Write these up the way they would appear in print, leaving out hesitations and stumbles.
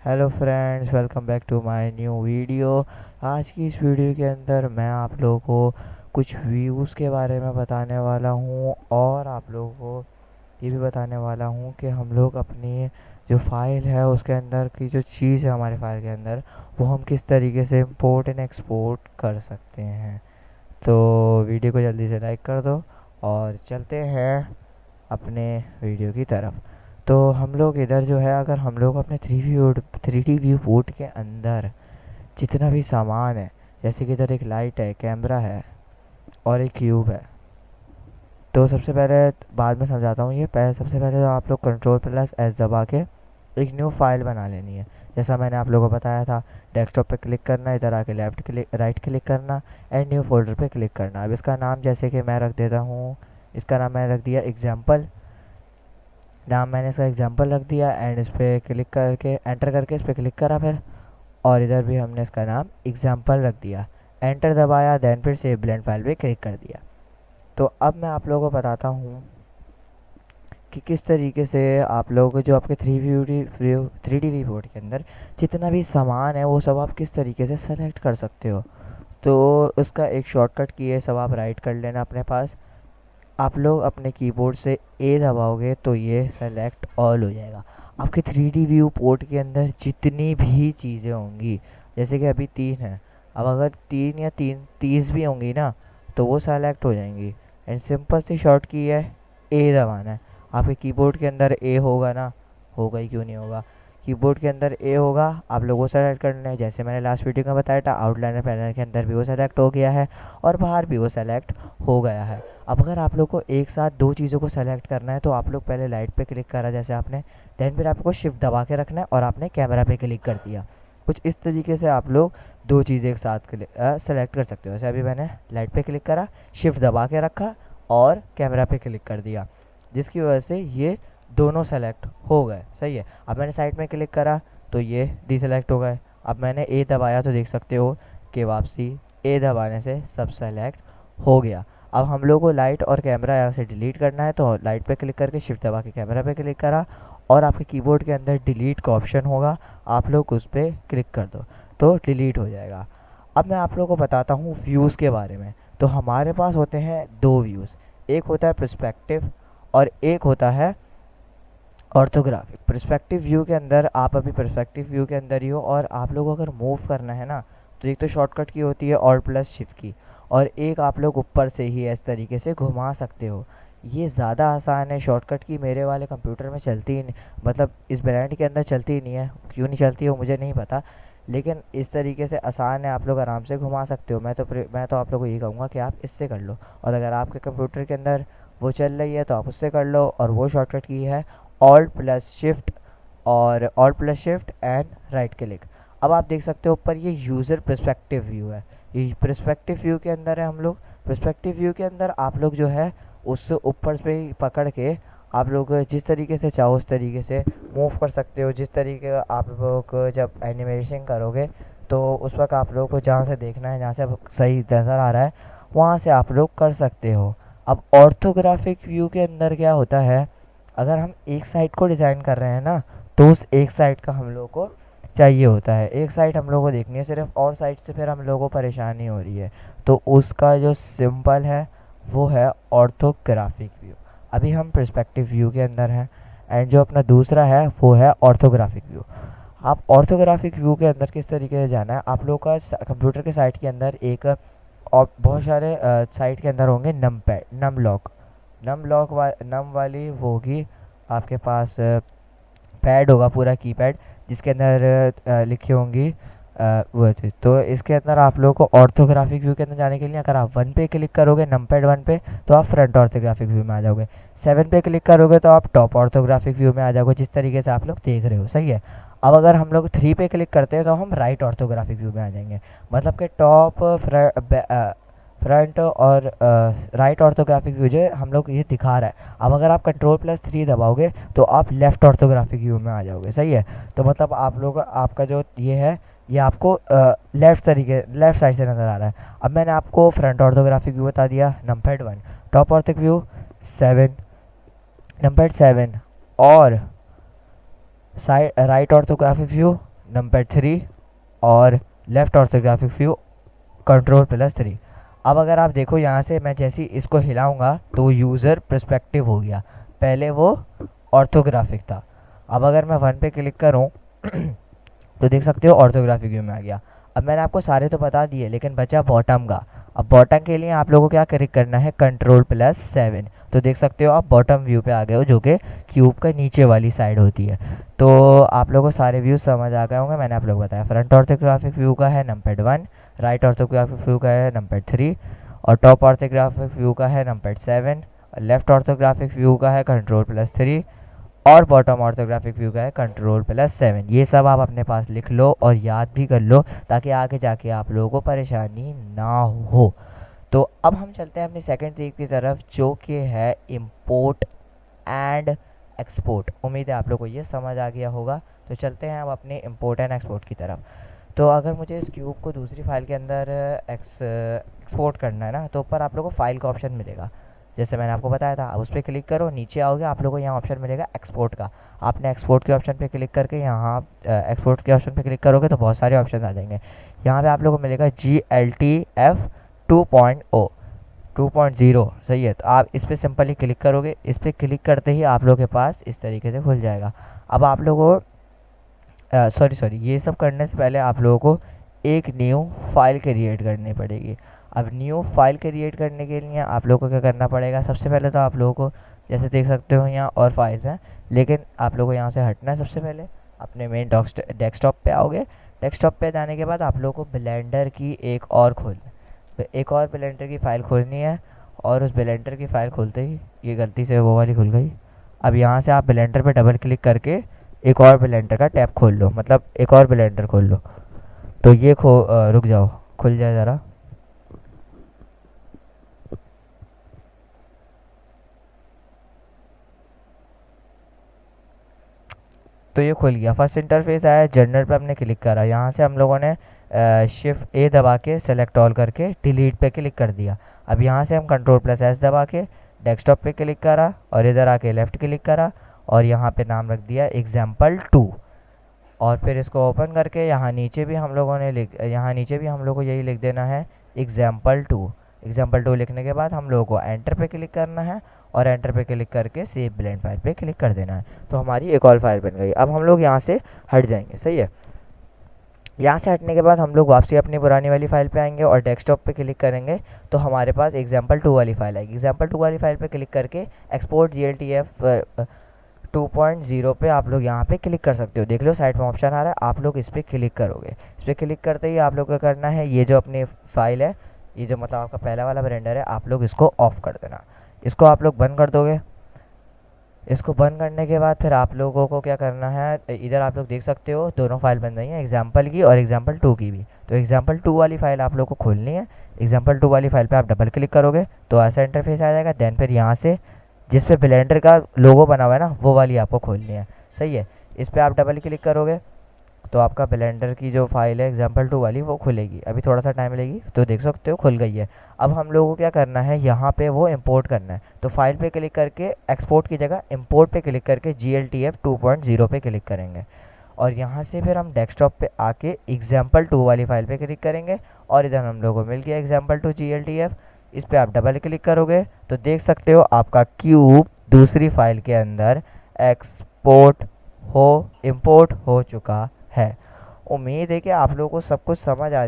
Hello friends, welcome back to my new video. आज की इस वीडियो के अंदर मैं आप लोगों को कुछ व्यूज़ के बारे में बताने वाला हूँ और आप लोगों को ये भी बताने वाला हूँ कि हम लोग अपनी जो फाइल है उसके अंदर की जो चीज़ है हमारे फाइल के अंदर वो हम किस तरीके से इंपोर्ट एंड एक्सपोर्ट कर सकते हैं। तो वीडियो को जल्दी से लाइक कर दो और चलते हैं अपने वीडियो की तरफ। तो हम लोग इधर जो है, अगर हम लोग अपने थ्री डी व्यू पोर्ट के अंदर जितना भी सामान है, जैसे कि इधर एक लाइट है, कैमरा है और एक क्यूब है। तो सबसे पहले बाद में समझाता हूँ ये। पहले सबसे पहले तो आप लोग Ctrl+S दबा के एक न्यू फाइल बना लेनी है। जैसा मैंने आप लोगों को बताया था, डेस्कटॉप पे क्लिक करना, इधर आके राइट क्लिक करना एंड न्यू फोल्डर पे क्लिक करना। अब इसका नाम जैसे कि मैं रख देता हूँ, इसका नाम मैंने रख दिया एग्जाम्पल। नाम मैंने इसका एग्जांपल रख दिया एंड इस पर क्लिक करके एंटर करके इस पर क्लिक करा फिर, और इधर भी हमने इसका नाम एग्जांपल रख दिया। एंटर दबाया, देन फिर सेव ब्लेंड फाइल पे क्लिक कर दिया। तो अब मैं आप लोगों को बताता हूँ कि किस तरीके से आप लोग जो आपके थ्री डी व्यू बोर्ड के अंदर जितना भी सामान है वो सब आप किस तरीके से सेलेक्ट कर सकते हो। तो उसका एक शॉर्टकट की है, सब आप राइट कर लेना अपने पास। आप लोग अपने कीबोर्ड से ए दबाओगे तो ये सेलेक्ट ऑल हो जाएगा। आपके थ्री डी व्यू पोर्ट के अंदर जितनी भी चीज़ें होंगी, जैसे कि अभी 3 है, अब अगर 3 या 30 भी होंगी ना तो वो सेलेक्ट हो जाएंगी। एंड सिंपल सी शॉर्ट की है, ए दबाना है। आपके कीबोर्ड के अंदर ए होगा ना, होगा ही क्यों नहीं होगा। कीबोर्ड के अंदर ए होगा, आप लोग वो सेलेक्ट करना है। जैसे मैंने लास्ट वीडियो में बताया था, आउटलाइनर पैनल के अंदर भी वो सेलेक्ट हो गया है और बाहर भी वो सेलेक्ट हो गया है। अब अगर आप लोग को एक साथ दो चीज़ों को सेलेक्ट करना है तो आप लोग पहले लाइट पे क्लिक करा जैसे आपने, देन फिर आपको शिफ्ट दबा के रखना है और आपने कैमरा पे क्लिक कर दिया। कुछ इस तरीके से आप लोग दो चीज़ें एक साथ सेलेक्ट कर सकते हो। जैसे अभी मैंने लाइट पे क्लिक करा, शिफ्ट दबा के रखा और कैमरा पे क्लिक कर दिया, जिसकी वजह से ये दोनों सेलेक्ट हो गए। सही है। अब मैंने साइड में क्लिक करा तो ये डिसेलेक्ट हो गए। अब मैंने ए दबाया तो देख सकते हो कि वापसी ए दबाने से सब सेलेक्ट हो गया। अब हम लोग को लाइट और कैमरा यहाँ से डिलीट करना है तो लाइट पे क्लिक करके शिफ्ट दबा के कैमरा पे क्लिक करा और आपके कीबोर्ड के अंदर डिलीट का ऑप्शन होगा, आप लोग उस पर क्लिक कर दो तो डिलीट हो जाएगा। अब मैं आप लोगों को बताता हूँ व्यूज़ के बारे में। तो हमारे पास होते हैं दो व्यूज़, एक होता है पर्सपेक्टिव और एक होता है ऑर्थोग्राफिक। पर्सपेक्टिव व्यू के अंदर आप अभी पर्सपेक्टिव व्यू के अंदर ही हो और आप लोगों को अगर मूव करना है ना तो एक तो शॉर्टकट की होती है Alt+Shift की, और एक आप लोग ऊपर से ही इस तरीके से घुमा सकते हो। ये ज़्यादा आसान है शॉर्टकट की, मेरे वाले कंप्यूटर में चलती ही नहीं, मतलब इस ब्रांड के अंदर चलती ही नहीं है। क्यों नहीं चलती हो मुझे नहीं पता, लेकिन इस तरीके से आसान है, आप लोग आराम से घुमा सकते हो। मैं तो आप लोगों को ये कहूँगा कि आप इससे कर लो, और अगर आपके कंप्यूटर के अंदर वो चल रही है तो आप उससे कर लो। और वो शॉर्टकट की है Alt+Shift और Alt+Shift एंड राइट क्लिक। अब आप देख सकते हो ऊपर ये यूज़र पर्सपेक्टिव व्यू है, ये पर्सपेक्टिव व्यू के अंदर है हम लोग। पर्सपेक्टिव व्यू के अंदर आप लोग जो है उस ऊपर से पकड़ के आप लोग जिस तरीके से चाहो उस तरीके से मूव कर सकते हो। जिस तरीके का आप लोग जब एनिमेशन करोगे तो उस वक्त आप लोग को जहाँ से देखना है, जहाँ से सही नज़र आ रहा है वहाँ से आप लोग कर सकते हो। अब ऑर्थोग्राफिक व्यू के अंदर क्या होता है, अगर हम एक साइड को डिज़ाइन कर रहे हैं ना तो उस एक साइड का हम लोग को चाहिए होता है, एक साइड हम लोग को देखनी है सिर्फ, और साइड से फिर हम लोग को परेशानी हो रही है। तो उसका जो सिंपल है वो है ऑर्थोग्राफिक व्यू। अभी हम पर्सपेक्टिव व्यू के अंदर हैं एंड जो अपना दूसरा है वो है ऑर्थोग्राफिक व्यू। आप ऑर्थोग्राफिक व्यू के अंदर किस तरीके से जाना है, आप लोग का कंप्यूटर के साइड के अंदर एक और बहुत सारे साइट के अंदर होंगे नम पैड, नम वाली वो होगी आपके पास, पैड होगा पूरा कीपैड जिसके अंदर लिखी होंगी वो चीज़। तो इसके अंदर आप लोगों को ऑर्थोग्राफिक व्यू के अंदर जाने के लिए अगर आप 1 पे क्लिक करोगे, नमपैड 1 पे, तो आप फ्रंट ऑर्थोग्राफिक व्यू में आ जाओगे। 7 पे क्लिक करोगे तो आप टॉप ऑर्थोग्राफिक व्यू में आ जाओगे, जिस तरीके से आप लोग देख रहे हो। सही है। अब अगर हम लोग 3 पे क्लिक करते हैं तो हम राइट ऑर्थोग्राफिक व्यू में आ जाएंगे, मतलब कि टॉप फ्रंट और राइट ऑर्थोग्राफिक व्यू जो है हम लोग ये दिखा रहा है। अब अगर आप Ctrl+3 दबाओगे तो आप लेफ़्ट ऑर्थोग्राफिक व्यू में आ जाओगे। सही है। तो मतलब आप लोग आपका जो ये है ये आपको लेफ़्ट साइड से नज़र आ रहा है। अब मैंने आपको फ्रंट ऑर्थोग्राफिक व्यू बता दिया, numpad 1, top orthographic view 7, numpad 7, और side right orthographic view number 3 और लेफ़्ट ऑर्थोग्राफिक व्यू Ctrl+3। अब अगर आप देखो यहाँ से मैं जैसे ही इसको हिलाऊंगा तो यूज़र पर्सपेक्टिव हो गया, पहले वो ऑर्थोग्राफिक था। अब अगर मैं 1 पे क्लिक करूँ तो देख सकते हो ऑर्थोग्राफिक व्यू में आ गया। अब मैंने आपको सारे तो बता दिए, लेकिन बचा बॉटम का। अब बॉटम के लिए आप लोगों को क्या क्लिक करना है, Ctrl+7। तो देख सकते हो आप बॉटम व्यू पे आ गए हो, जो कि क्यूब का नीचे वाली साइड होती है। तो आप लोगों को सारे व्यू समझ आ गए होंगे। मैंने आप लोगों को बताया फ्रंट ऑर्थोग्राफिक व्यू का है नंबर 1, राइट ऑर्थोग्राफिक व्यू का है नंबर 3, और टॉप ऑर्थोग्राफिक व्यू का है नंबर 7, लेफ्ट ऑर्थोग्राफिक व्यू का है Ctrl+3, और बॉटम ऑर्थोग्राफिक व्यू का है Ctrl+7। ये सब आप अपने पास लिख लो और याद भी कर लो, ताकि आगे जाके आप लोगों को परेशानी ना हो। तो अब हम चलते हैं अपनी सेकंड ट्रिक की तरफ, जो कि है इंपोर्ट एंड एक्सपोर्ट। उम्मीद है आप लोगों को ये समझ आ गया होगा। तो चलते हैं अब अपने इंपोर्ट एंड एक्सपोर्ट की तरफ। तो अगर मुझे इस क्यूब को दूसरी फाइल के अंदर एक्सपोर्ट करना है ना, तो ऊपर आप लोगों को फाइल का ऑप्शन मिलेगा, जैसे मैंने आपको बताया था। अब उस पर क्लिक करो, नीचे आओगे, आप लोगों को यहाँ ऑप्शन मिलेगा एक्सपोर्ट का। आपने एक्सपोर्ट के ऑप्शन पे क्लिक करके यहाँ एक्सपोर्ट के ऑप्शन पे क्लिक करोगे तो बहुत सारे ऑप्शन आ जाएंगे। यहाँ पे आप लोगों को मिलेगा GLTF 2.0 2.0, सही है। तो आप इस पर सिंपली क्लिक करोगे। इस पर क्लिक करते ही आप लोगों के पास इस तरीके से खुल जाएगा। अब आप लोगों को सॉरी ये सब करने से पहले आप लोगों को एक न्यू फाइल क्रिएट करनी पड़ेगी। अब न्यू फाइल क्रिएट करने के लिए आप लोगों को क्या करना पड़ेगा, सबसे पहले तो आप लोगों को जैसे देख सकते हो यहाँ और फाइल्स हैं, लेकिन आप लोगों को यहाँ से हटना है। सबसे पहले अपने मेन डेस्कटॉप पे आओगे। डेस्कटॉप पे जाने के बाद आप लोगों को ब्लेंडर की एक और ब्लेंडर की फ़ाइल खोलनी है। और उस ब्लेंडर की फ़ाइल खोलते ही ये गलती से वो वाली खुल गई। अब यहाँ से आप ब्लेंडर पे डबल क्लिक करके एक और ब्लेंडर का टैब खोल लो, मतलब एक और ब्लेंडर खोल लो। तो ये रुक जाओ, खुल जाए ज़रा। तो ये खुल गया। फर्स्ट इंटरफेस आया, जनरल पे हमने क्लिक करा। यहाँ से हम लोगों ने शिफ्ट ए दबा के सेलेक्ट ऑल करके डिलीट पे क्लिक कर दिया। अब यहाँ से हम Ctrl+S दबा के डेस्कटॉप पे क्लिक करा और इधर आके लेफ़्ट क्लिक करा और यहाँ पे नाम रख दिया example2। और फिर इसको ओपन करके यहाँ नीचे भी हम लोगों को यही लिख देना है example2 लिखने के बाद हम लोगों को एंटर पे क्लिक करना है और एंटर पे क्लिक करके सेव ब्लेंड फाइल पे क्लिक कर देना है। तो हमारी एक और फाइल बन गई। अब हम लोग यहाँ से हट जाएंगे, सही है। यहाँ से हटने के बाद हम लोग वापसी अपनी पुरानी वाली फाइल पे आएंगे और डेस्कटॉप पे क्लिक करेंगे तो हमारे पास example2 वाली फाइल आएगी। example2 वाली फाइल पे क्लिक करके एक्सपोर्ट GLTF 2.0 पे आप लोग यहाँ पे क्लिक कर सकते हो। देख लो साइड में ऑप्शन आ रहा है, आप लोग इस पर क्लिक करोगे। इस पर क्लिक करते ही आप लोग को करना है, ये जो अपनी फाइल है, ये जो मतलब आपका पहला वाला ब्लेंडर है, आप लोग इसको ऑफ़ कर देना। इसको आप लोग बंद कर दोगे। इसको बंद करने के बाद फिर आप लोगों को क्या करना है, इधर आप लोग देख सकते हो दोनों फाइल बन रही हैं, एग्जाम्पल की और example2 की भी। तो example2 वाली फ़ाइल आप लोग को खोलनी है। example2 वाली फ़ाइल पे आप डबल क्लिक करोगे तो ऐसा इंटरफेस आ जाएगा। देन फिर यहाँ से जिस पे ब्लेंडर का लोगो बना हुआ है ना, वो वाली आपको खोलनी है, सही है। इस पर आप डबल क्लिक करोगे तो आपका ब्लेंडर की जो फाइल है example2 वाली वो खुलेगी। अभी थोड़ा सा टाइम लगेगी, तो देख सकते हो खुल गई है। अब हम लोगों को क्या करना है, यहाँ पे वो इंपोर्ट करना है। तो फाइल पे क्लिक करके एक्सपोर्ट की जगह इंपोर्ट पे क्लिक करके GLTF 2.0 पे क्लिक करेंगे और यहाँ से फिर हम डेस्कटॉप पे आके example2 वाली फाइल पे क्लिक करेंगे और इधर हम लोगों को मिल गया example2 GLTF। इस पर आप डबल क्लिक करोगे तो देख सकते हो आपका क्यूब दूसरी फाइल के अंदर इंपोर्ट हो चुका है। उम्मीद है कि आप लोगों को सब कुछ समझ आ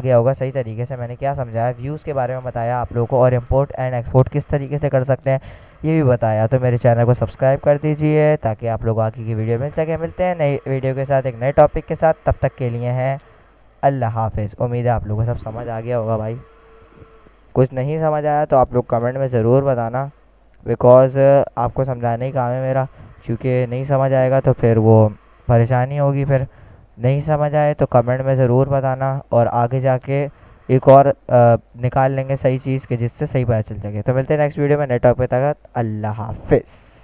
गया होगा सही तरीके से। मैंने क्या समझाया, व्यूज़ के बारे में बताया आप लोगों को और इंपोर्ट एंड एक्सपोर्ट किस तरीके से कर सकते हैं ये भी बताया। तो मेरे चैनल को सब्सक्राइब कर दीजिए ताकि आप लोग आगे की वीडियो मिल सके। मिलते हैं नई वीडियो के साथ, एक नए टॉपिक के साथ। तब तक के लिए हैं अल्लाह हाफिज़। उम्मीद है आप लोगों को सब समझ आ गया होगा भाई। कुछ नहीं समझ आया तो आप लोग कमेंट में ज़रूर बताना, बिकॉज़ आपको समझाने ही काम है मेरा। क्योंकि नहीं समझ आएगा तो फिर वो परेशानी होगी। फिर नहीं समझ आए तो कमेंट में ज़रूर बताना और आगे जाके एक और निकाल लेंगे सही चीज़ के, जिससे सही पता चल सके। तो मिलते हैं नेक्स्ट वीडियो में नए टॉपिक तक। अल्लाह हाफिज़।